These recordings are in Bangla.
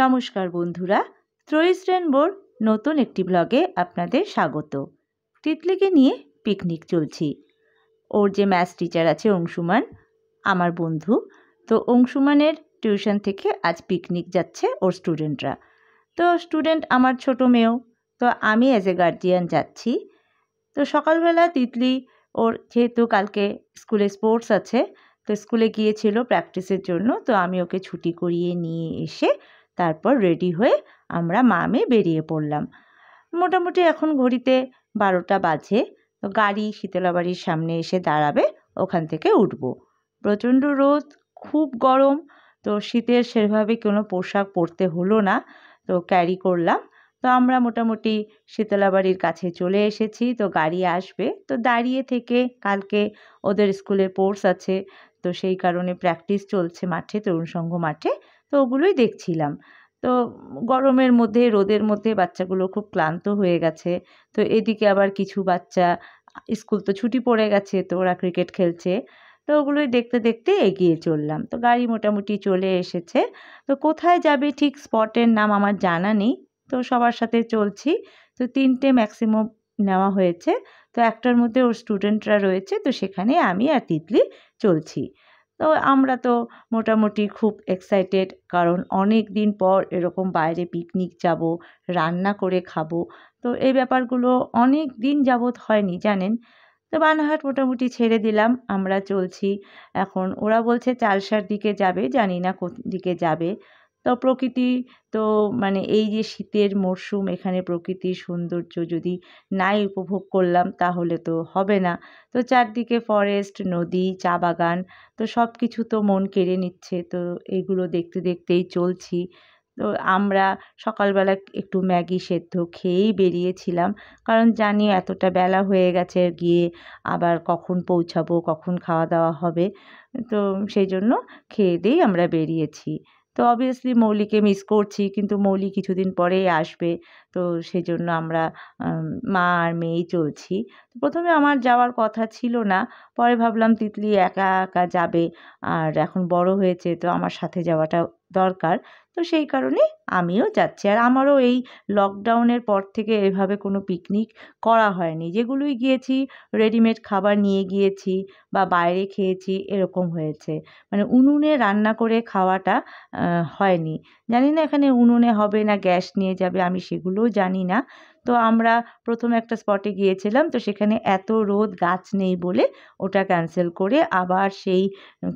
নমস্কার বন্ধুরা, ত্রয়িস রেনবোর নতুন একটি ব্লগে আপনাদের স্বাগত। তিতলিকে নিয়ে পিকনিক চলছি। ওর যে ম্যাথস টিচার আছে অংশুমান, আমার বন্ধু, তো অংশুমানের টিউশন থেকে আজ পিকনিক যাচ্ছে ওর স্টুডেন্টরা। তো স্টুডেন্ট আমার ছোট মেয়েও, তো আমি অ্যাজ এ গার্জিয়ান যাচ্ছি। তো সকালবেলা তিতলি ওর যেহেতু কালকে স্কুলে স্পোর্টস আছে, তো স্কুলে গিয়েছিল প্র্যাকটিসের জন্য, তো আমি ওকে ছুটি করিয়ে নিয়ে এসে তারপর রেডি হয়ে আমরা মা মেয়ে বেরিয়ে পড়লাম। মোটামুটি এখন ঘড়িতে 12টা বাজে। তো গাড়ি শীতলাবাড়ির সামনে এসে দাঁড়াবে, ওখান থেকে উঠবো। প্রচণ্ড রোদ, খুব গরম, তো শীতের সেভাবে কোনো পোশাক পরতে হলো না, তো ক্যারি করলাম। তো আমরা মোটামুটি শীতলাবাড়ির কাছে চলে এসেছি। তো গাড়ি আসবে, তো দাঁড়িয়ে থেকে কালকে ওদের স্কুলে স্পোর্টস আছে, তো সেই কারণে প্র্যাকটিস চলছে মাঠে, তরুণ সংঘ মাঠে, তো ওগুলোই দেখছিলাম। তো গরমের মধ্যে, রোদের মধ্যে বাচ্চাগুলো খুব ক্লান্ত হয়ে গেছে। তো এদিকে আবার কিছু বাচ্চা স্কুল তো ছুটি পড়ে গেছে, তো ওরা ক্রিকেট খেলছে। তো ওগুলোই দেখতে দেখতে এগিয়ে চললাম। তো গাড়ি মোটামুটি চলে এসেছে। তো কোথায় যাবে ঠিক স্পটের নাম আমার জানা নেই, তো সবার সাথে চলছি। তো 3টে ম্যাক্সিমাম নেওয়া হয়েছে, তো একটার মধ্যে ওর স্টুডেন্টরা রয়েছে, তো সেখানে আমি আর তিতলি চলছি। তো আমরা তো মোটামুটি খুব এক্সাইটেড, কারণ অনেক দিন পর এরকম বাইরে পিকনিক যাব, রান্না করে খাবো। তো এই ব্যাপারগুলো অনেক দিন যাবৎ হয়নি জানেন। তো বানাহাট মোটামুটি ছেড়ে দিলাম, আমরা চলছি। এখন ওরা বলছে চালসার দিকে যাবে, জানি না কোন দিকে যাবে। তো প্রকৃতি, তো মানে এই যে শীতের মরশুম, এখানে প্রকৃতির সৌন্দর্য যদি নাই উপভোগ করলাম তাহলে তো হবে না। তো চারদিকে ফরেস্ট, নদী, চা বাগান, তো সব কিছু তো মন কেড়ে নিচ্ছে। তো এগুলো দেখতে দেখতেই চলছি। তো আমরা সকালবেলা একটু ম্যাগি সেদ্ধ খেয়েই বেরিয়েছিলাম, কারণ জানি এতটা বেলা হয়ে গেছে, গিয়ে আবার কখন পৌঁছাবো, কখন খাওয়া দাওয়া হবে। তো সেই জন্য খেয়ে দিয়েই আমরা বেরিয়েছি। তো অবভিয়াসলি মৌলিকে মিস করছি, কিন্তু মৌলি কিছুদিন পরেই আসবে, তো সেই জন্য আমরা মা আর মেয়েই চলছি। প্রথমে আমার যাওয়ার কথা ছিল না, পরে ভাবলাম তিতলি একা একা যাবে, আর এখন বড় হয়েছে, তো আমার সাথে যাওয়াটা দরকার। তো সেই কারণেই আমিও যাচ্ছি। আর আমারও এই লকডাউনের পর থেকে এভাবে কোনো পিকনিক করা হয়নি। যেগুলোই গিয়েছি রেডিমেড খাবার নিয়ে গিয়েছি বা বাইরে খেয়েছি, এরকম হয়েছে। মানে উনুনে রান্না করে খাওয়াটা হয়নি। জানি না এখানে উনুনে হবে না গ্যাস নিয়ে যাবে, আমি সেগুলোও জানি না। তো আমরা প্রথম একটা স্পটে গিয়েছিলাম, তো সেখানে এত রোদ, গাছ নেই বলে ওটা ক্যান্সেল করে আবার সেই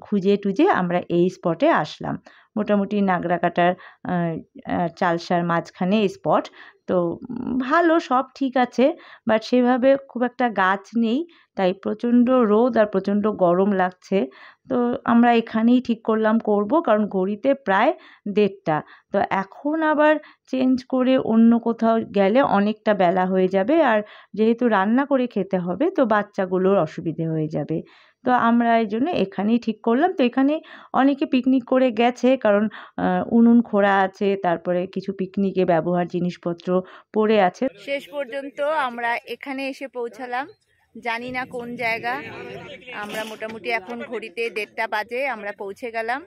খুঁজে টুজে আমরা এই স্পটে আসলাম। মোটামুটি নাগরাকাটার চালসার মাঝখানে এই স্পট। তো ভালো, সব ঠিক আছে, বাট সেভাবে খুব একটা গাছ নেই, তাই প্রচণ্ড রোদ আর প্রচণ্ড গরম লাগছে। তো আমরা এখানেই ঠিক করলাম করব, কারণ ঘড়িতে প্রায় 1:30। তো এখন আবার চেঞ্জ করে অন্য কোথাও গেলে অনেকটা বেলা হয়ে যাবে, আর যেহেতু রান্না করে খেতে হবে, তো বাচ্চাগুলোর অসুবিধে হয়ে যাবে। তো আমরা এই জন্য এখানেই ঠিক করলাম। তো এখানে অনেকে পিকনিক করে গেছে, কারণ উনুন খোঁড়া আছে, তারপরে কিছু পিকনিকে ব্যবহার জিনিসপত্র পড়ে আছে। শেষ পর্যন্ত আমরা এখানে এসে পৌঁছালাম, জানি না কোন জায়গা। আমরা মোটামুটি এখন ঘড়িতে 1:30 বাজে, আমরা পৌঁছে গেলাম।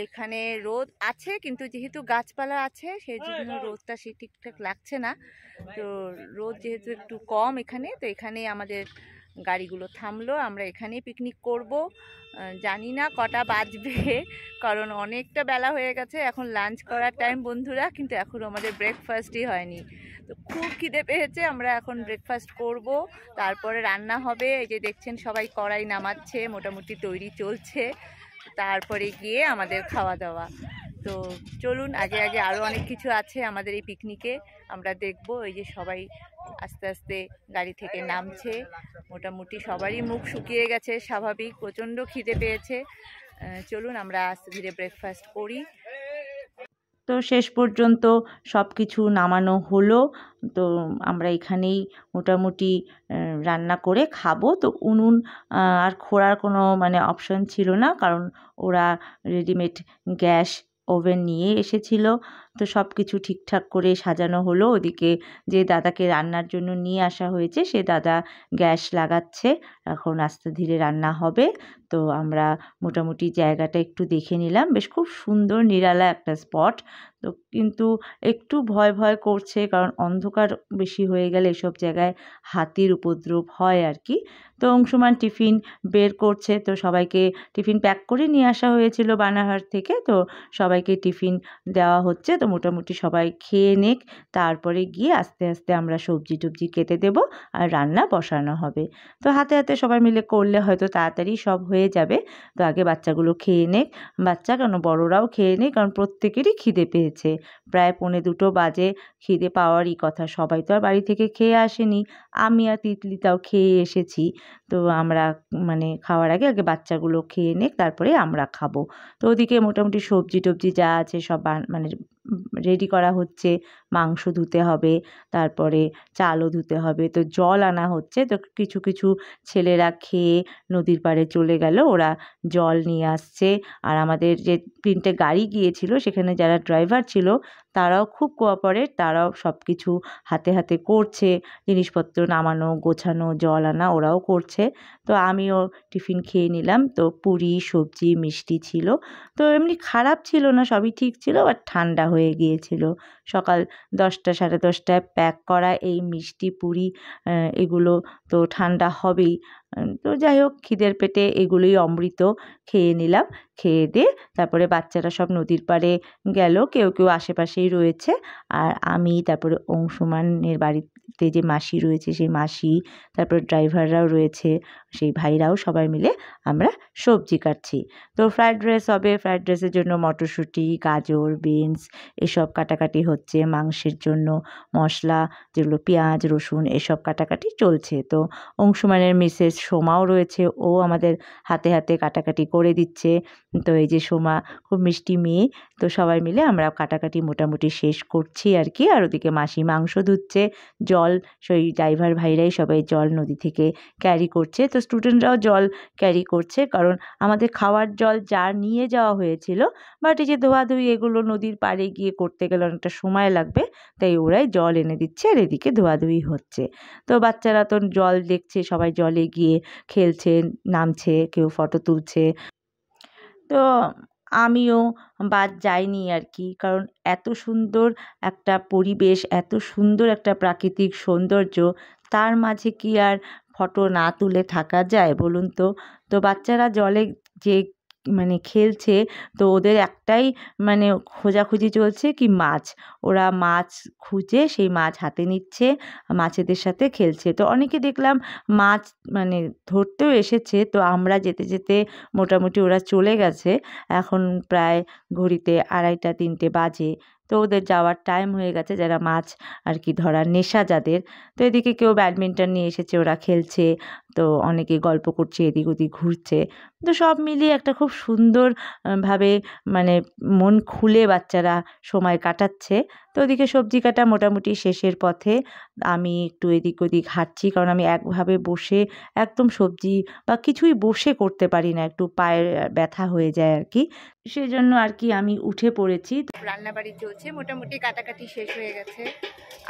এখানে রোদ আছে, কিন্তু যেহেতু গাছপালা আছে সেই জন্য রোদটা সে ঠিকঠাক লাগছে না। তো রোদ যেহেতু একটু কম এখানে, তো এখানেই আমাদের গাড়িগুলো থামলো, আমরা এখানেই পিকনিক করব। জানি না কটা বাজবে, কারণ অনেকটা বেলা হয়ে গেছে। এখন লাঞ্চ করার টাইম বন্ধুরা, কিন্তু এখন আমাদের ব্রেকফাস্টই হয়নি। তো খুব খিদে পেয়েছে, আমরা এখন ব্রেকফাস্ট করব, তারপরে রান্না হবে। এই যে দেখছেন সবাই কড়াই নামাচ্ছে, মোটামুটি তৈরি চলছে, তারপরে গিয়ে আমাদের খাওয়া দাওয়া। তো চলুন, আগে আগে আরও অনেক কিছু আছে আমাদের এই পিকনিকে, আমরা দেখব। এই যে সবাই আস্তে আস্তে গাড়ি থেকে নামছে, মোটামুটি সবারই মুখ শুকিয়ে গেছে, স্বাভাবিক, প্রচণ্ড খিদে পেয়েছে। চলুন আমরা আস্তে ধীরে ব্রেকফাস্ট করি। তো শেষ পর্যন্ত সব কিছু নামানো হলো। তো আমরা এখানেই মোটামুটি রান্না করে খাবো। তো উনুন আর খোঁড়ার কোনো মানে অপশন ছিল না, কারণ ওরা রেডিমেড গ্যাস ওভেন নিয়ে এসেছিল। তো সব কিছু ঠিকঠাক করে সাজানো হলো। ওদিকে যে দাদাকে রান্নার জন্য নিয়ে আসা হয়েছে সে দাদা গ্যাস লাগাচ্ছে, এখন আস্তে ধীরে রান্না হবে। তো আমরা মোটামুটি জায়গাটা একটু দেখে নিলাম, বেশ খুব সুন্দর নিরালা একটা স্পট। তো কিন্তু একটু ভয় ভয় করছে, কারণ অন্ধকার বেশি হয়ে গেলে এসব জায়গায় হাতির উপদ্রব হয় আর কি। তো অংশুমান টিফিন বের করছে, তো সবাইকে টিফিন প্যাক করে নিয়ে আসা হয়েছিল বানারহাট থেকে, তো সবাইকে টিফিন দেওয়া হচ্ছে। তো মোটামুটি সবাই খেয়ে নেক, তারপরে গিয়ে আস্তে আস্তে আমরা সবজি টবজি কেটে দেব আর রান্না বসানো হবে। তো হাতে হাতে সবাই মিলে করলে হয়তো তাড়াতাড়ি সব হয়ে যাবে। তো আগে বাচ্চাগুলো খেয়ে নেক, বাচ্চা কেন বড়রাও খেয়ে নেক, কারণ প্রত্যেকেরই খিদে পেয়েছে। প্রায় 1:45 বাজে, খিদে পাওয়ারই কথা। সবাই তো আর বাড়ি থেকে খেয়ে আসেনি, আমি আর তিতলি তাও খেয়ে এসেছি। তো আমরা মানে খাওয়ার আগে আগে বাচ্চাগুলো খেয়ে নেক, তারপরে আমরা খাবো। তো ওদিকে মোটামুটি সবজি টবজি যা আছে সব মানে রেডি করা হচ্ছে। মাংস ধুতে হবে, তারপরে চালও ধুতে হবে। তো জল আনা হচ্ছে, তো কিছু কিছু ছেলেরা খেয়ে নদীর পাড়ে চলে গেল, ওরা জল নিয়ে আসছে। আর আমাদের যে 3টে গাড়ি গিয়েছিল সেখানে যারা ড্রাইভার ছিল তারাও খুব কোঅপারেট, তারাও সব কিছু হাতে হাতে করছে, জিনিসপত্র নামানো গোছানো জল আনা ওরাও করছে। তো আমিও টিফিন খেয়ে নিলাম। তো পুরি সবজি মিষ্টি ছিল, তো এমনি খারাপ ছিল না, সবই ঠিক ছিল, বাট ঠান্ডা হয়ে গিয়েছিল। সকাল 10টা 10:30টায় প্যাক করা এই মিষ্টি পুরি এগুলো তো ঠান্ডা হবেই। তো যাই হোক, খিদের পেটে এগুলোই অমৃত, খেয়ে নিলাম। খেয়ে দিয়ে তারপরে বাচ্চারা সব নদীর পাড়ে গেল, কেউ কেউ আশেপাশেই রয়েছে। আর আমি, তারপরে অংশুমানের বাড়িতে যে মাসি রয়েছে সেই মাসি, তারপরে ড্রাইভাররাও রয়েছে, সেই ভাইরাও, সবাই মিলে আমরা সবজি কাটছি। তো ফ্রায়েড রাইস হবে, ফ্রায়েড রাইসের জন্য মটরশুঁটি, গাজর, বিনস এসব কাটাকাটি হচ্ছে। মাংসের জন্য মশলা যেগুলো পেঁয়াজ রসুন এসব কাটাকাটি চলছে। তো অংশুমানের মিসেস সোমাও রয়েছে, ও আমাদের হাতে হাতে কাটাকাটি করে দিচ্ছে। তো এই যে সোমা খুব মিষ্টি মেয়ে। তো সবাই মিলে আমরা কাটাকাটি মোটামুটি শেষ করছি আর কি। আর ওদিকে মাসি মাংস ধুচ্ছে, জল সেই ড্রাইভার ভাইরাই সবাই জল নদী থেকে ক্যারি করছে। তো স্টুডেন্টরাও জল ক্যারি করছে, কারণ আমাদের খাওয়ার জল যা নিয়ে যাওয়া হয়েছিল, বাট এই যে ধোয়াধুয়ি এগুলো নদীর পাড়ে গিয়ে করতে গেলে অনেকটা সময় লাগবে, তাই ওরাই জল এনে দিচ্ছে আর এদিকে ধোয়াধুয়ি হচ্ছে। তো বাচ্চারা তো জল দেখছে, সবাই জলে গিয়ে খেলছে, নামছে, কেউ ফটো তুলছে। তো আমিও বাদ যাইনি আর কি, কারণ এত সুন্দর একটা পরিবেশ, এত সুন্দর একটা প্রাকৃতিক সৌন্দর্য, তার মাঝে কি আর ফটো না তুলে থাকা যায় বলুন তো। তো বাচ্চারা জলে যে মানে খেলছে, তো ওদের একটাই মানে খোঁজাখুঁজি চলছে কি মাছ, ওরা মাছ খুঁজে সেই মাছ হাতে নিচ্ছে, মাছেদের সাথে খেলছে। তো অনেকে দেখলাম মাছ মানে ধরতেও এসেছে। তো আমরা যেতে যেতে মোটামুটি ওরা চলে গেছে, এখন প্রায় ঘড়িতে 2:30 3টে বাজে। তো ওদের যাওয়ার টাইম হয়ে গেছে, যারা মাছ আর কি ধরার নেশা যাদের। তো এদিকে কেউ ব্যাডমিন্টন নিয়ে এসেছে, ওরা খেলছে। তো অনেকে গল্প করছে, এদিক ওদিক ঘুরছে। তো সব মিলিয়ে একটা খুব সুন্দর ভাবে মানে মন খুলে বাচ্চারা সময় কাটাচ্ছে। তো ওদিকে সবজি কাটা মোটামুটি শেষের পথে। আমি একটু এদিক ওদিক হাঁটছি, কারণ আমি একভাবে বসে একদম সবজি বা কিছুই বসে করতে পারি না, একটু পায়ের ব্যথা হয়ে যায় আর কি। সেজন্য আর কি আমি উঠে পড়েছি। রান্নাবাড়ি চলছে, মোটামুটি কাটাকাটি শেষ হয়ে গেছে।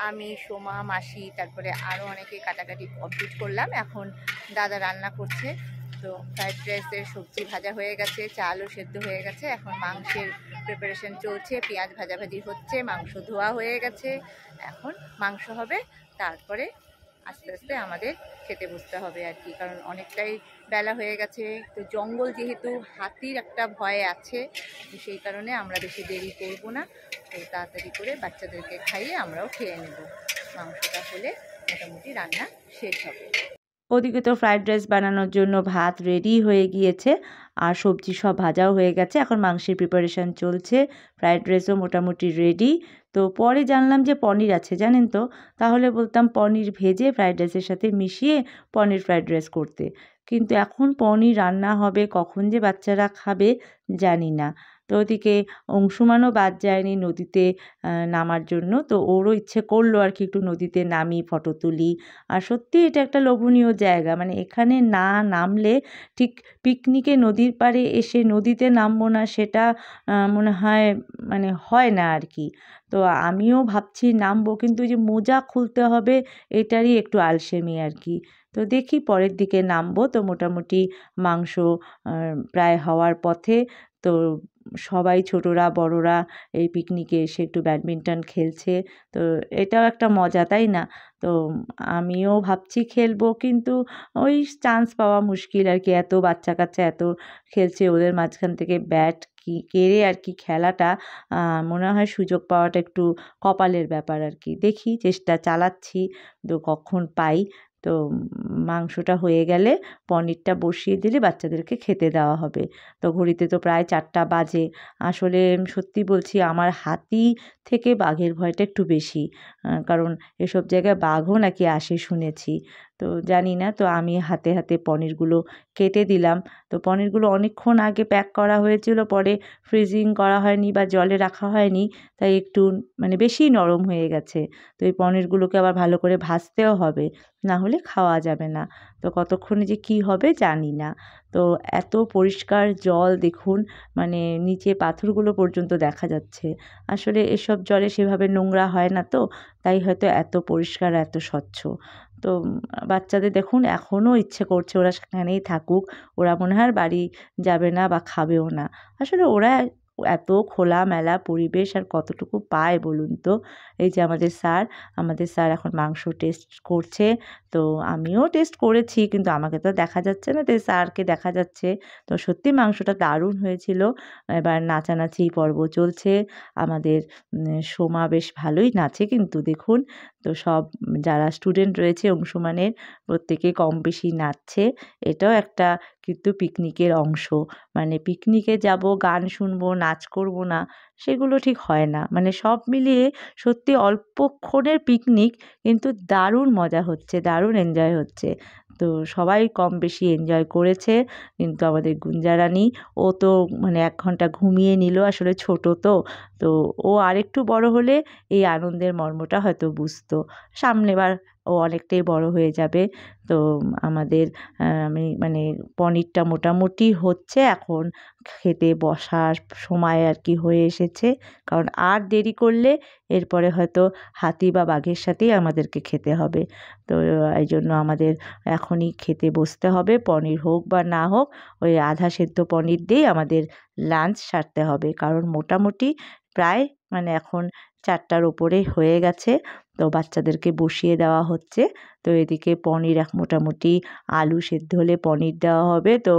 আমি, সোমা, মাসি, তারপরে আরও অনেকে কাটাকাটি কমপ্লিট করলাম। এখন দাদা রান্না করছে। তো ফ্রাইড রাইসের সবজি ভাজা হয়ে গেছে, চালও সেদ্ধ হয়ে গেছে, এখন মাংসের প্রিপারেশন চলছে, পেঁয়াজ ভাজাভাজি হচ্ছে, মাংস ধোয়া হয়ে গেছে, এখন মাংস হবে। তারপরে আস্তে আস্তে আমাদের খেতে বসতে হবে আর কি, কারণ অনেকটাই বেলা হয়ে গেছে। তো জঙ্গল যেহেতু, হাতির একটা ভয় আছে, সেই কারণে আমরা বেশি দেরি করব না। তো তাড়াতাড়ি করে বাচ্চাদেরকে খাইয়ে আমরাও খেয়ে নেব। মাংসটা হলে মোটামুটি রান্না শেষ হবে। ওদিকে তো ফ্রায়েড রাইস বানানোর জন্য ভাত রেডি হয়ে গিয়েছে, আর সবজি সব ভাজাও হয়ে গেছে, এখন মাংসের প্রিপারেশান চলছে। ফ্রায়েড রাইসও মোটামুটি রেডি। তো পরে জানলাম যে পনির আছে, জানেন তো, তাহলে বলতাম পনির ভেজে ফ্রায়েড রাইসের সাথে মিশিয়ে পনির ফ্রায়েড রাইস করতে, কিন্তু এখন পনির রান্না হবে, কখন যে বাচ্চারা খাবে জানি না। তো ওদিকে অংশুমানও বাদ যায়নি নদীতে নামার জন্য। তো ওরও ইচ্ছে করলো আর কি একটু নদীতে নামি, ফটো তুলি। আর সত্যি এটা একটা লোভনীয় জায়গা, মানে এখানে না নামলে ঠিক পিকনিকে নদীর পাড়ে এসে নদীতে নামবো না সেটা মনে হয় মানে হয় না আর কি। তো আমিও ভাবছি নামবো, কিন্তু ওই যে মোজা খুলতে হবে এটারই একটু আলসেমি আর কি। তো দেখি পরের দিকে নামবো। তো মোটামুটি মাংস প্রায় হওয়ার পথে। তো সবাই ছোটরা বড়রা এই পিকনিকে এসে একটু ব্যাডমিন্টন খেলছে। তো এটাও একটা মজা, তাই না? তো আমিও ভাবছি খেলবো, কিন্তু ওই চান্স পাওয়া মুশকিল আর কি। এত বাচ্চা কাচ্চা এত খেলছে, ওদের মাঝখান থেকে ব্যাট কেড়ে আর কি খেলাটা মনে হয় সুযোগ পাওয়াটা একটু কপালের ব্যাপার আর কি। দেখি, চেষ্টা চালাচ্ছি, তো কখন পাই। তো মাংসটা হয়ে গেলে পনিরটা বসিয়ে দিলে বাচ্চাদেরকে খেতে দেওয়া হবে। তো ঘড়িতে তো প্রায় 4টা বাজে। আসলে সত্যি বলছি, আমার হাতি থেকে বাঘের ভয়টা একটু বেশি। কারণ এসব জায়গায় বাঘও নাকি আসে শুনেছি। তো জানি না। তো আমি হাতে হাতে পনিরগুলো কেটে দিলাম। তো পনিরগুলো অনেকক্ষণ আগে প্যাক করা হয়েছিল, পরে ফ্রিজিং করা হয়নি বা জলে রাখা হয়নি, তাই একটু মানে বেশিই নরম হয়ে গেছে। তো এই পনিরগুলোকে আবার ভালো করে ভাজতেও হবে, না হলে খাওয়া যাবে না। তো কতক্ষণে যে কী হবে জানি না। তো এত পরিষ্কার জল দেখুন, মানে নিচে পাথরগুলো পর্যন্ত দেখা যাচ্ছে। আসলে এসব জলে সেভাবে নোংরা হয় না, তো তাই হয়তো এত পরিষ্কার, এত স্বচ্ছ। তো বাচ্চাদের দেখুন এখনও ইচ্ছে করছে ওরা সেখানেই থাকুক। ওরা মনে হয় আর বাড়ি যাবে না বা খাবেও না। আসলে ওরা এত খোলামেলা পরিবেশ আর কতটুকু পায় বলুন তো? এই যে আমাদের স্যার এখন মাংস টেস্ট করছে। তো আমিও টেস্ট করেছি, কিন্তু আমাকে তো দেখা যাচ্ছে না, তাই স্যারকে দেখা যাচ্ছে। তো সত্যি মাংসটা দারুণ হয়েছিল। এবার নাচানাচি পর্ব চলছে। আমাদের সোমা বেশ ভালোই নাচে কিন্তু দেখুন। তো সব যারা স্টুডেন্ট রয়েছে অংশুমানের প্রত্যেকে কম বেশি নাচছে। এটাও একটা কিন্তু পিকনিকের অংশ। মানে পিকনিকে যাব, গান শুনবো, নাচ করব না, সেগুলো ঠিক হয় না। মানে সব মিলিয়ে সত্যি অল্পক্ষণের পিকনিক, কিন্তু দারুণ মজা হচ্ছে, দারুণ এনজয় হচ্ছে। তো সবাই কম বেশি এনজয় করেছে। কিন্তু আমাদের গুঞ্জারানি, ও তো মানে 1 ঘন্টা ঘুমিয়ে নিল। আসলে ছোট তো। তো ও আরেকটু বড় হলে এই আনন্দের মর্মটা হয়তো বুঝতো। সামনেবার ও অনেকটাই বড় হয়ে যাবে। তো আমাদের আমি মানে পনিরটা মোটামুটি হচ্ছে এখন, খেতে বসার সময় আর কি হয়ে এসেছে। কারণ আর দেরি করলে এরপরে হয়তো হাতি বা বাঘের সাথেই আমাদেরকে খেতে হবে। তো এই জন্য আমাদের এখনই খেতে বসতে হবে। পনির হোক বা না হোক, ওই আধা সেদ্ধ পনির দিয়েই আমাদের লাঞ্চ সারতে হবে। কারণ মোটামুটি প্রায় মানে এখন 4টার ওপরে হয়ে গেছে। তো বাচ্চাদেরকে বসিয়ে দেওয়া হচ্ছে। তো এদিকে পনির মোটামুটি আলু সেদ্ধ হলে পনির দেওয়া হবে। তো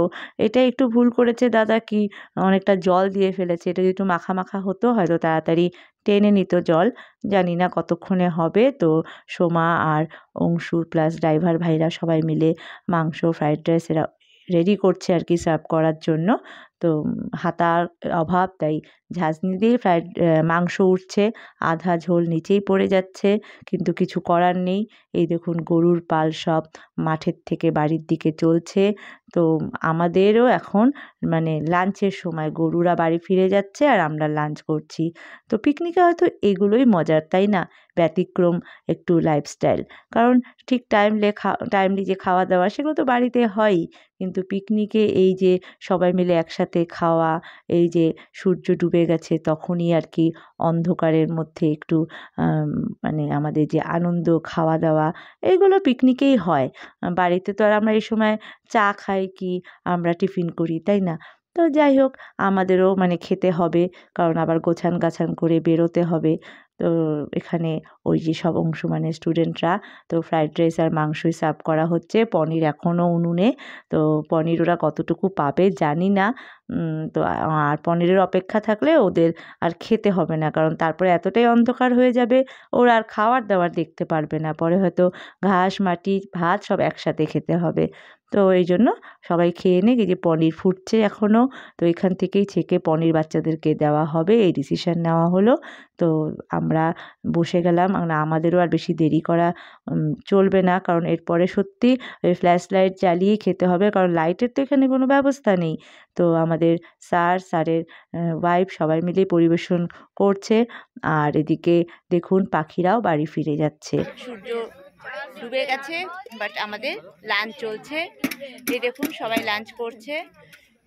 এটা একটু ভুল করেছে দাদা, কি অনেকটা জল দিয়ে ফেলেছে। এটা যদি একটু মাখা মাখা হতো হয়তো তাড়াতাড়ি টেনে নিত জল। জানি না কতক্ষণে হবে। তো সোমা আর অংশু প্লাস ড্রাইভার ভাইরা সবাই মিলে মাংস, ফ্রাইড রাইস এরা রেডি করছে আর কি সার্ভ করার জন্য। তো হাতার অভাব, তাই ঝাঁঝনি দিয়ে মাংস উঠছে, আধা ঝোল নিচেই পড়ে যাচ্ছে, কিন্তু কিছু করার নেই। এই দেখুন গরুর পাল সব মাঠের থেকে বাড়ির দিকে চলছে। তো আমাদেরও এখন মানে লাঞ্চের সময়, গরুরা বাড়ি ফিরে যাচ্ছে আর আমরা লাঞ্চ করছি। তো পিকনিকে হয়তো এগুলোই মজার, তাই না? ব্যতিক্রম একটু লাইফস্টাইল। কারণ ঠিক টাইমলি যে খাওয়া দাওয়া সেগুলো তো বাড়িতে হয়ই, কিন্তু পিকনিকে এই যে সবাই মিলে একসাথে খাওয়া, এই যে সূর্য ডুবে গেছে তখনই আর কি অন্ধকারের মধ্যে একটু মানে আমাদের যে আনন্দ, খাওয়া দাওয়া, এগুলো পিকনিকেই হয়। বাড়িতে তো আর আমরা এই সময় চা খাই কি আমরা টিফিন করি, তাই না? তো যাই হোক, আমাদেরও মানে খেতে হবে, কারণ আবার গোছান গাছান করে বেরোতে হবে। তো এখানে ওই যে সব অংশমানের স্টুডেন্টরা, তো ফ্রাইড রাইস আর মাংসই সার্ভ করা হচ্ছে। পনির এখনও উনুনে। তো পনির ওরা কতটুকু পাবে জানি না। তো আর পনিরের অপেক্ষা থাকলে ওদের আর খেতে হবে না, কারণ তারপরে এতটাই অন্ধকার হয়ে যাবে ওরা আর খাওয়ার দাওয়ার দেখতে পারবে না। পরে হয়তো ঘাস, মাটি, ভাত সব একসাথে খেতে হবে। তো এই জন্য সবাই খেয়ে নিক। এই যে পনির ফুটছে এখনও, তো এখান থেকেই ছেঁকে পনির বাচ্চাদেরকে দেওয়া হবে, এই ডিসিশন নেওয়া হলো। তো আমরা বসে গেলাম, আমাদেরও আর বেশি দেরি করা চলবে না, কারণ এরপরে সত্যি ওই ফ্ল্যাশ লাইট জ্বালিয়েই খেতে হবে, কারণ লাইটের তো এখানে কোনো ব্যবস্থা নেই। তো আমাদের স্যারের ওয়াইফ সবাই মিলেই পরিবেশন করছে, আর এদিকে দেখুন পাখিরাও বাড়ি ফিরে যাচ্ছে। সূর্য ডুবে গেছে, বাট আমাদের লাঞ্চ চলছে। এই দেখুন সবাই লাঞ্চ করছে,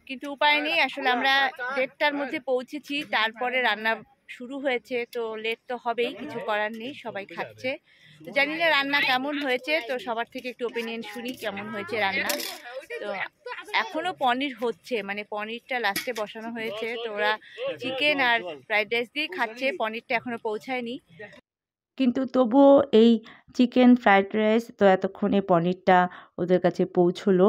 কিন্তু উপায় নেই, আসলে আমরা 1:30টার মধ্যে পৌঁছেছি, তারপরে রান্না শুরু হয়েছে, তো লেট তো হবেই, কিছু করার নেই, সবাই খাচ্ছে। তো জানি না রান্না কেমন হয়েছে, তো সবার থেকে একটু ওপিনিয়ন শুনি কেমন হয়েছে রান্না। তো এখনও পনির হচ্ছে, মানে পনিরটা লাস্টে বসানো হয়েছে, তো ওরা চিকেন আর ফ্রাইড রাইস দিয়ে খাচ্ছে, পনিরটা এখনও পৌঁছায়নি। কিন্তু তবুও এই চিকেন ফ্রাইড রাইস তো এতক্ষণে পনিরটা ওদের কাছে পৌঁছলো,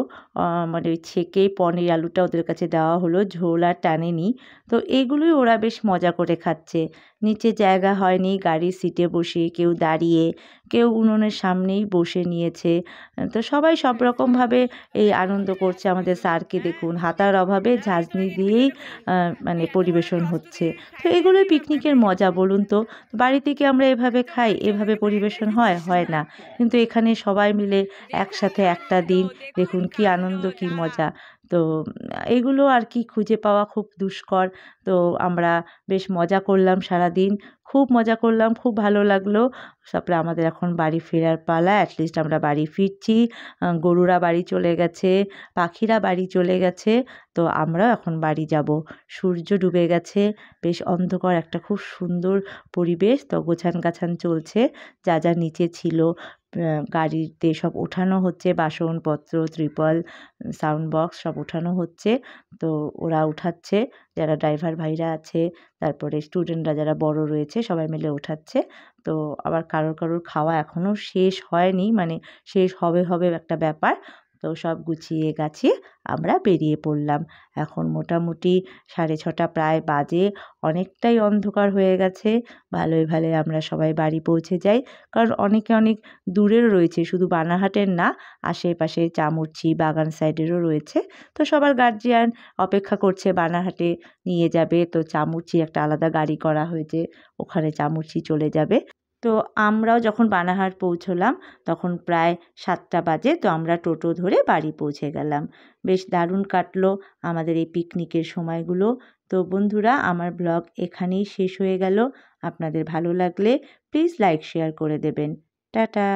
মানে ওই ছেঁকেই পনির আলুটা ওদের কাছে দেওয়া হলো, ঝোল আর টানেনি। তো এগুলোই ওরা বেশ মজা করে খাচ্ছে। নিচে জায়গা হয়নি, গাড়ির সিটে বসে, কেউ দাঁড়িয়ে, কেউ উনুনের সামনেই বসে নিয়েছে। তো সবাই সব রকমভাবে এই আনন্দ করছে। আমাদের স্যারকে দেখুন হাতার অভাবে ঝাঁঝনি দিয়েই মানে পরিবেশন হচ্ছে। তো এগুলোই পিকনিকের মজা, বলুন তো। বাড়িতে কি আমরা এভাবে খাই, এভাবে পরিবেশন হয়? হয় না। কিন্তু এখানে সবাই মিলে একসাথে একটা দিন, দেখুন কি আনন্দ, কি মজা। তো এগুলো আর কি খুঁজে পাওয়া খুব দুষ্কর। তো আমরা বেশ মজা করলাম সারাদিন, খুব মজা করলাম, খুব ভালো লাগলো। তারপরে আমাদের এখন বাড়ি ফেরার পালা, অ্যাটলিস্ট আমরা বাড়ি ফিরছি। গরুরা বাড়ি চলে গেছে, পাখিরা বাড়ি চলে গেছে, তো আমরাও এখন বাড়ি যাব। সূর্য ডুবে গেছে, বেশ অন্ধকার একটা খুব সুন্দর পরিবেশ। তো গোছান-গাছান চলছে, যা যা নিচে ছিল গাড়িতে সব ওঠানো হচ্ছে, বাসনপত্র, ত্রিপল, সাউন্ড বক্স সব ওঠানো হচ্ছে। তো ওরা উঠাচ্ছে, যারা ড্রাইভার ভাইরা আছে, তারপরে স্টুডেন্টরা যারা বড় রয়েছে সবাই মিলে ওঠাচ্ছে। তো আবার কারোর খাওয়া এখনও শেষ হয়নি, মানে শেষ হবে একটা ব্যাপার। তো সব গুছিয়ে গাছিয়ে আমরা বেরিয়ে পড়লাম। এখন মোটামুটি 6:30 প্রায় বাজে, অনেকটাই অন্ধকার হয়ে গেছে। ভালোই আমরা সবাই বাড়ি পৌঁছে যাই, কারণ অনেক দূরেরও রয়েছে, শুধু বানারহাটের না, আশেপাশে চামুরচি, বাগান সাইডেরও রয়েছে। তো সবার গার্জিয়ান অপেক্ষা করছে, বানারহাটে নিয়ে যাবে। তো চামুরচি একটা আলাদা গাড়ি করা হয়েছে, ওখানে চামুরচি চলে যাবে। তো আমরাও যখন বানারহাট পৌঁছলাম তখন প্রায় 7টা বাজে। তো আমরা টোটো ধরে বাড়ি পৌঁছে গেলাম। বেশ দারুণ কাটলো আমাদের এই পিকনিকের সময়গুলো। তো বন্ধুরা, আমার ব্লগ এখানেই শেষ হয়ে গেল। আপনাদের ভালো লাগলে প্লিজ লাইক শেয়ার করে দেবেন। টাটা।